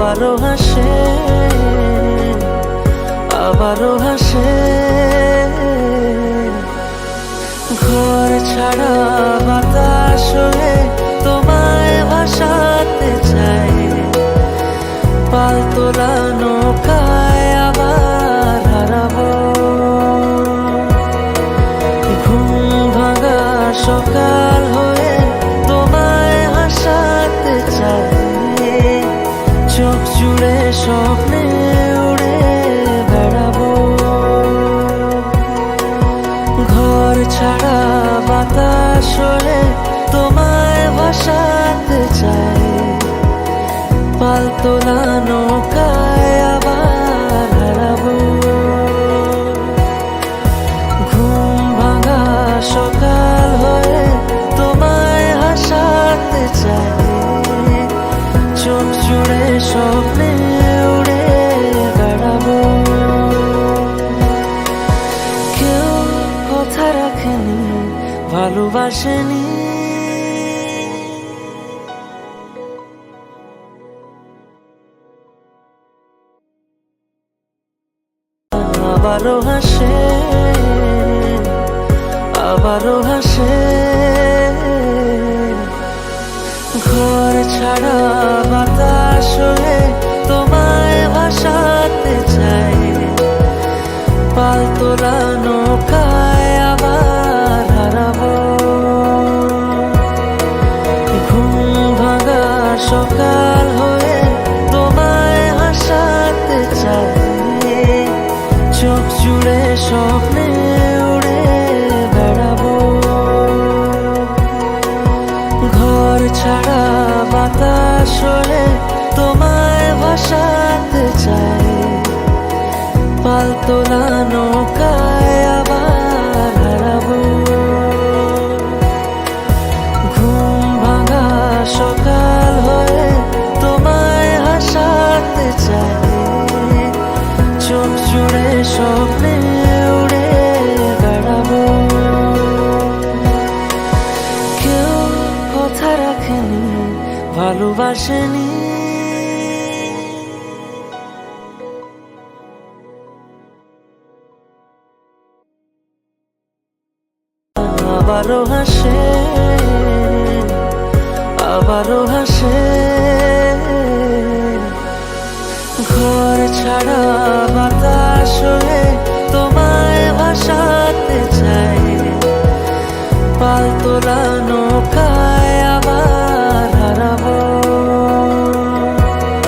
আবারও হাসে, আবারও হাসে। ঘর ছাড়া বাতাস হয়ে তোমায় ভাসাতে চাই, পাল তোলা নৌকায় আবার হারাবো। ঘুম ভাঙা সকাল হয়ে তোমায় হাসাতে চাই, চোখ জুড়ে স্বপ্নে উড়ে বেড়াবো। ঘর ছাড়া বাতাস হয়ে তোমায় ভাসাতে চাই, পাল তোলা নৌকায় আবার হারাবো। ঘুম ভাঙা সকাল হয়ে তোমায় হাসাতে চাই, চোখ জুড়ে স্বপ্নে উড়ে বেড়াবো। কেউ কথা রাখেনি, ভালোবাসেনি, আবারও হাসে, আবারও হাসে। ঘর ছাড়া বাতাস হয়ে তোমায় ভাসাতে চাই, পাল তোলা নৌকায় আবার হারাবো। ঘুম ভাঙা সকাল হয়ে তোমায় হাসাতে চাই, চোখ জুড়ে স্বপ্নে উড়ে বেড়াবো। ঘর ছাড়া বাতাস হয়ে তোমায় ভাসাতে চাই, পাল তোলা নৌকায় আবার হারাবো। ঘুম ভাঙা সকাল হয়ে তোমায় হাসাতে চাই, চোখ জুড়ে স্বপ্নে উড়ে বেড়াবো। কেউ কথা রাখেনি, ভালোবাসেনি, আবারও হাসে, আবারও হাসে। ঘর ছাড়া বাতাস হয়ে তোমায় ভাসাতে চাই, পাল তোলা নৌকায়